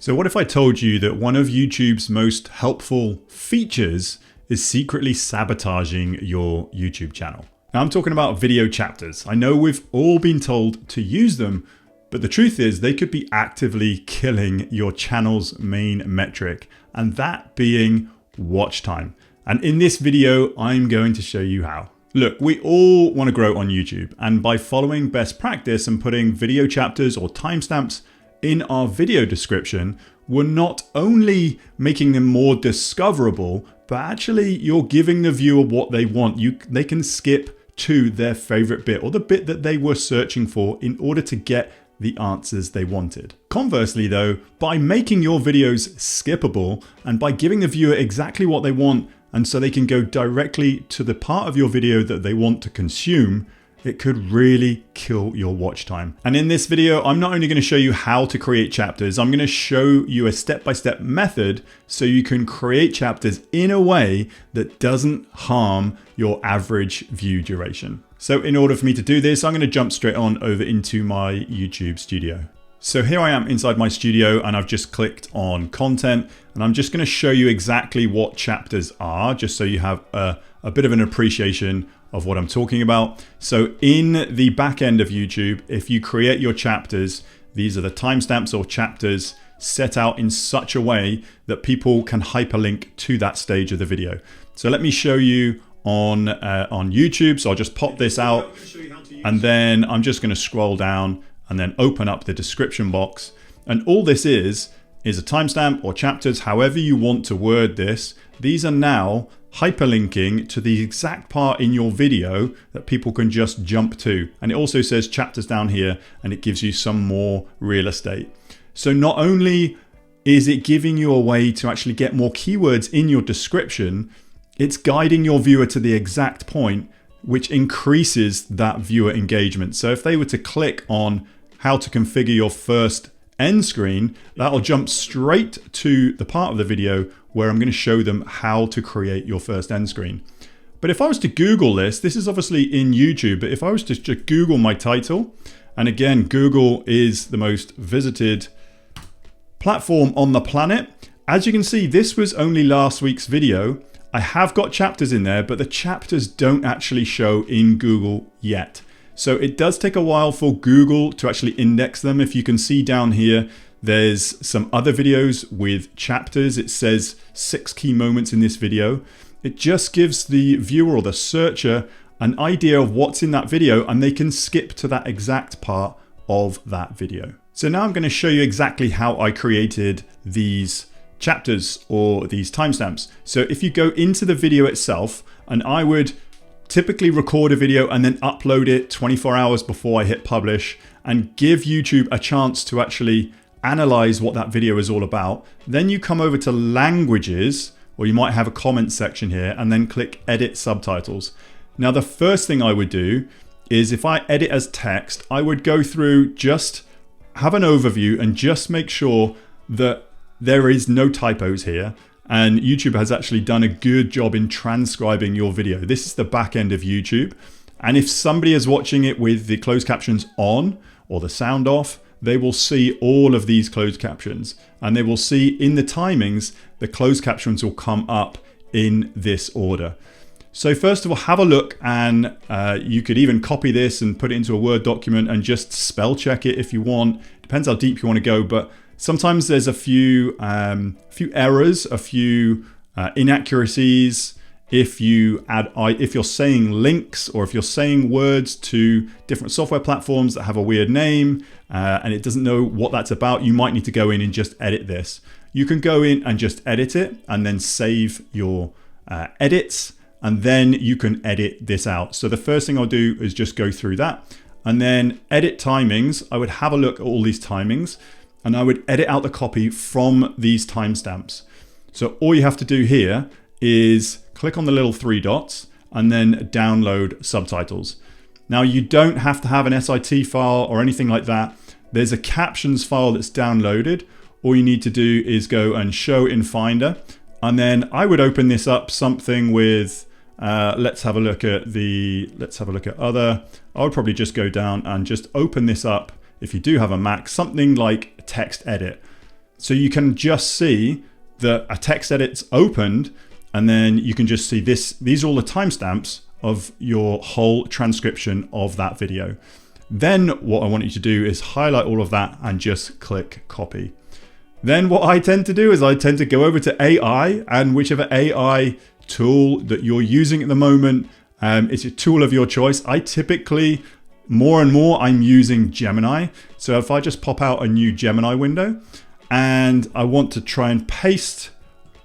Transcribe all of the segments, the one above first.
So what if I told you that one of YouTube's most helpful features is secretly sabotaging your YouTube channel? Now I'm talking about video chapters. I know we've all been told to use them, but the truth is they could be actively killing your channel's main metric, and that being watch time. And in this video, I'm going to show you how. Look, we all want to grow on YouTube, and by following best practice and putting video chapters or timestamps in our video description, we're not only making them more discoverable, but actually you're giving the viewer what they want. They can skip to their favorite bit or the bit that they were searching for in order to get the answers they wanted. Conversely though, by making your videos skippable and by giving the viewer exactly what they want, and so they can go directly to the part of your video that they want to consume, it could really kill your watch time. And in this video, I'm not only going to show you how to create chapters, I'm going to show you a step-by-step method so you can create chapters in a way that doesn't harm your average view duration. So in order for me to do this, I'm going to jump straight on over into my YouTube studio. So here I am inside my studio and I've just clicked on content, and I'm just going to show you exactly what chapters are, just so you have a bit of an appreciation of what I'm talking about. So in the back end of YouTube, if you create your chapters, these are the timestamps or chapters set out in such a way that people can hyperlink to that stage of the video. So let me show you on YouTube. So I'll just pop this out, and then I'm just going to scroll down and then open up the description box. And all this is a timestamp or chapters, however you want to word this. These are now hyperlinking to the exact part in your video that people can just jump to. And it also says chapters down here, and it gives you some more real estate. So not only is it giving you a way to actually get more keywords in your description, it's guiding your viewer to the exact point, which increases that viewer engagement. So if they were to click on how to configure your first end screen, that'll jump straight to the part of the video where I'm going to show them how to create your first end screen. But if I was to Google this is obviously in YouTube, but if I was to just Google my title, and again, Google is the most visited platform on the planet. As you can see, this was only last week's video. I have got chapters in there, but the chapters don't actually show in Google yet. So it does take a while for Google to actually index them. If you can see down here, there's some other videos with chapters. It says 6 key moments in this video. It just gives the viewer or the searcher an idea of what's in that video, and they can skip to that exact part of that video. So now I'm going to show you exactly how I created these chapters or these timestamps. So if you go into the video itself, and I would typically record a video and then upload it 24 hours before I hit publish and give YouTube a chance to actually analyze what that video is all about. Then you come over to languages, or you might have a comment section here, and then click edit subtitles. Now the first thing I would do is, if I edit as text, I would go through, just have an overview and just make sure that there is no typos here. And YouTube has actually done a good job in transcribing your video. This is the back end of YouTube. And if somebody is watching it with the closed captions on or the sound off, they will see all of these closed captions, and they will see in the timings, the closed captions will come up in this order. So first of all, have a look, and you could even copy this and put it into a Word document and just spell check it if you want. Depends how deep you want to go, but sometimes there's a few errors, a few inaccuracies. If you're saying links, or if you're saying words to different software platforms that have a weird name and it doesn't know what that's about, you might need to go in and just edit this. You can go in and just edit it and then save your edits, and then you can edit this out. So the first thing I'll do is just go through that, and then edit timings. I would have a look at all these timings, and I would edit out the copy from these timestamps. So all you have to do here is click on the little 3 dots and then download subtitles. Now you don't have to have an SIT file or anything like that. There's a captions file that's downloaded. All you need to do is go and show in Finder, and then I would open this up something with let's have a look at other. I would probably just go down and just open this up, if you do have a Mac, something like text edit. So you can just see that a text edit's opened, and then you can just see this. These are all the timestamps of your whole transcription of that video. Then what I want you to do is highlight all of that and just click copy. Then what I tend to do is I tend to go over to AI, and whichever AI tool that you're using at the moment, it's a tool of your choice. I typically, more and more, I'm using Gemini. So if I just pop out a new Gemini window and I want to try and paste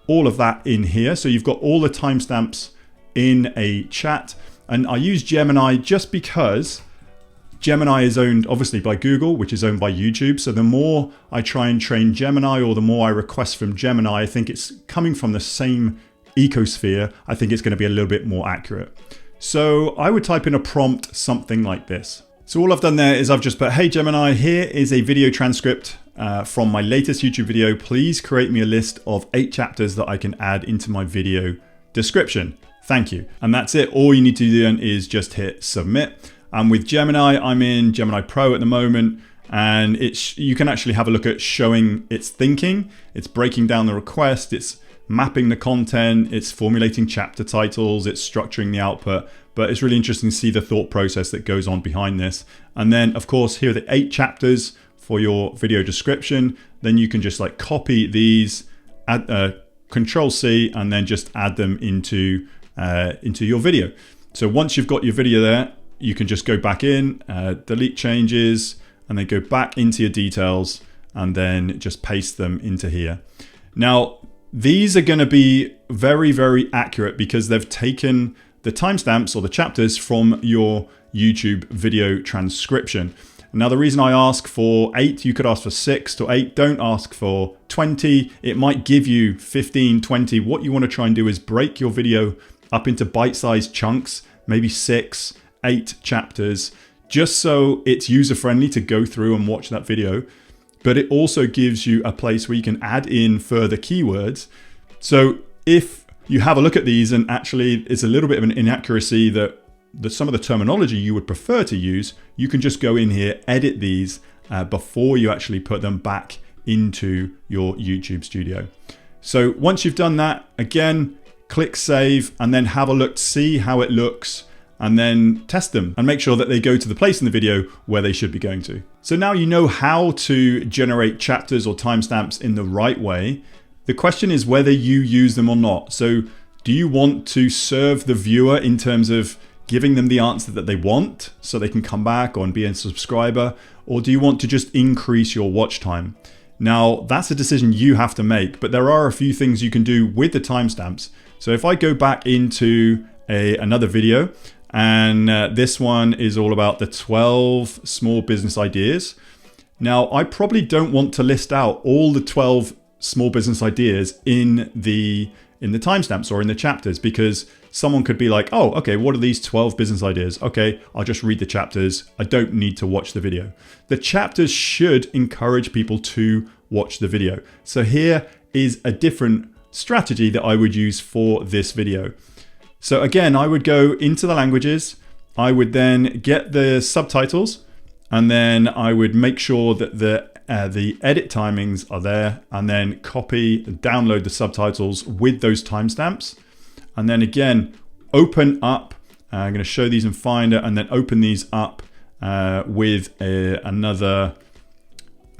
all of that in here. So you've got all the timestamps in a chat, and I use Gemini just because Gemini is owned obviously by Google, which is owned by YouTube. So the more I try and train Gemini, or the more I request from Gemini, I think it's coming from the same ecosphere. I think it's going to be a little bit more accurate. So I would type in a prompt, something like this. So all I've done there is I've just put, hey Gemini, here is a video transcript from my latest YouTube video. Please create me a list of 8 chapters that I can add into my video description. Thank you. And that's it. All you need to do then is just hit submit. And with Gemini, I'm in Gemini Pro at the moment, and you can actually have a look at showing its thinking. It's breaking down the request, it's mapping the content, it's formulating chapter titles, it's structuring the output. But it's really interesting to see the thought process that goes on behind this. And then of course, here are the 8 chapters for your video description. Then you can just like copy these, add Control C, and then just add them into your video. So once you've got your video there, you can just go back in, delete changes, and then go back into your details, and then just paste them into here. Now, these are going to be very, very accurate because they've taken the timestamps or the chapters from your YouTube video transcription. Now, the reason I ask for 8, you could ask for 6 to 8. Don't ask for 20. It might give you 15, 20. What you want to try and do is break your video up into bite-sized chunks, maybe 6, 8 chapters, just so it's user-friendly to go through and watch that video. But it also gives you a place where you can add in further keywords. So if you have a look at these and actually it's a little bit of an inaccuracy that some of the terminology you would prefer to use, you can just go in here, edit these before you actually put them back into your YouTube studio. So once you've done that, again, click save and then have a look, see how it looks, and then test them and make sure that they go to the place in the video where they should be going to. So now you know how to generate chapters or timestamps in the right way. The question is whether you use them or not. So do you want to serve the viewer in terms of giving them the answer that they want so they can come back or be a subscriber, or do you want to just increase your watch time? Now that's a decision you have to make, but there are a few things you can do with the timestamps. So if I go back into another video, and this one is all about the 12 small business ideas. Now, I probably don't want to list out all the 12 small business ideas in the timestamps or in the chapters, because someone could be like, oh, okay, what are these 12 business ideas? Okay, I'll just read the chapters. I don't need to watch the video. The chapters should encourage people to watch the video. So here is a different strategy that I would use for this video. So again, I would go into the languages, I would then get the subtitles, and then I would make sure that the edit timings are there, and then copy and download the subtitles with those timestamps. And then again, open up, I'm going to show these in Finder, and then open these up with another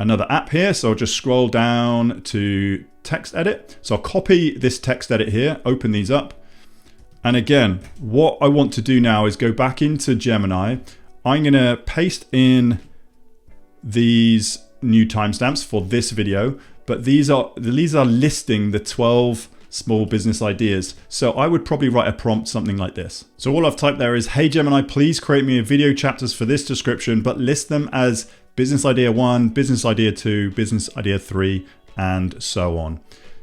app here. So I'll just scroll down to text edit. So I'll copy this text edit here, open these up. And again, what I want to do now is go back into Gemini. I'm going to paste in these new timestamps for this video, but these are listing the 12 small business ideas. So I would probably write a prompt something like this. So all I've typed there is, hey Gemini, please create me a video chapters for this description, but list them as business idea 1, business idea 2, business idea 3, and so on.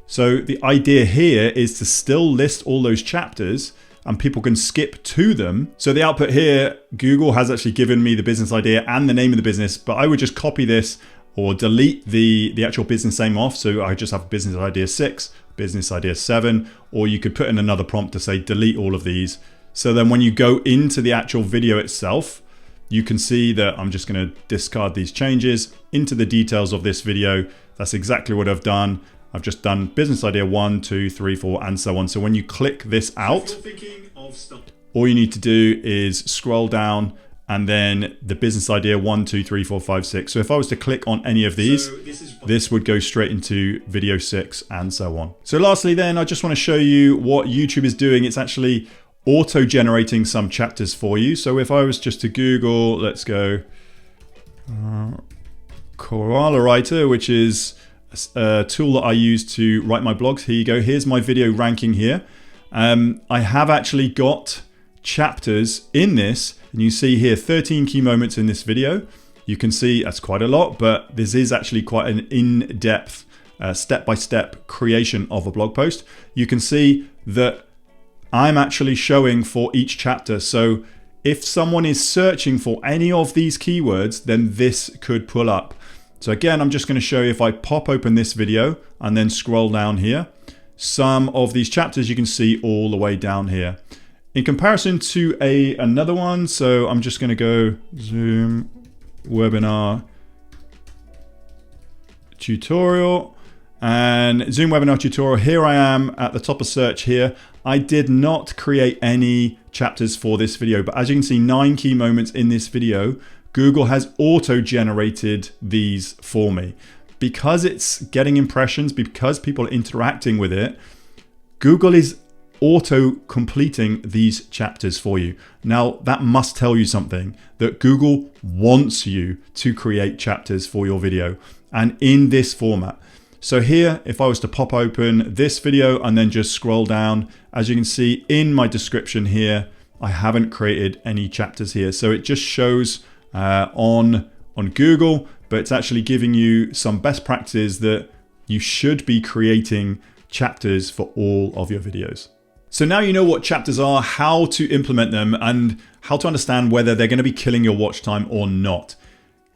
So the idea here is to still list all those chapters and people can skip to them. So the output here, Google has actually given me the business idea and the name of the business, but I would just copy this or delete the actual business name off. So I just have business idea 6, business idea 7, or you could put in another prompt to say delete all of these. So then when you go into the actual video itself, you can see that I'm just going to discard these changes into the details of this video. That's exactly what I've done. I've just done business idea 1, 2, 3, 4, and so on. So when you click this out, all you need to do is scroll down and then the business idea 1, 2, 3, 4, 5, 6. So if I was to click on any of these, this would go straight into video 6 and so on. So lastly then, I just want to show you what YouTube is doing. It's actually auto-generating some chapters for you. So if I was just to Google, let's go Koala Writer, which is a tool that I use to write my blogs. Here you go. Here's my video ranking here. I have actually got chapters in this, and you see here 13 key moments in this video. You can see that's quite a lot, but this is actually quite an in-depth step-by-step creation of a blog post. You can see that I'm actually showing for each chapter. So if someone is searching for any of these keywords, then this could pull up. So again, I'm just going to show you if I pop open this video and then scroll down here, some of these chapters you can see all the way down here. In comparison to another one, so I'm just going to go Zoom webinar tutorial and Zoom webinar tutorial. Here I am at the top of search here. I did not create any chapters for this video, but as you can see, 9 key moments in this video. Google has auto-generated these for me. Because it's getting impressions, because people are interacting with it, Google is auto-completing these chapters for you. Now, that must tell you something, that Google wants you to create chapters for your video, and in this format. So here, if I was to pop open this video and then just scroll down, as you can see in my description here, I haven't created any chapters here. So it just shows on Google, but it's actually giving you some best practices that you should be creating chapters for all of your videos. So now you know what chapters are, how to implement them, and how to understand whether they're going to be killing your watch time or not.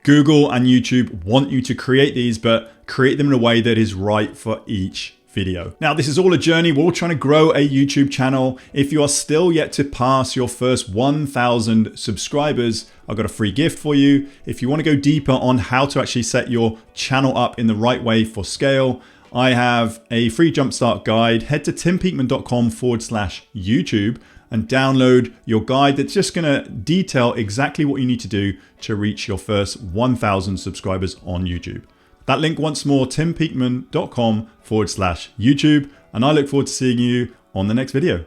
Google and YouTube want you to create these, but create them in a way that is right for each video. Now, this is all a journey. We're all trying to grow a YouTube channel. If you are still yet to pass your first 1,000 subscribers, I've got a free gift for you. If you want to go deeper on how to actually set your channel up in the right way for scale, I have a free jumpstart guide. Head to timpeakman.com/YouTube and download your guide that's just going to detail exactly what you need to do to reach your first 1,000 subscribers on YouTube. That link once more, timpeakman.com/YouTube. And I look forward to seeing you on the next video.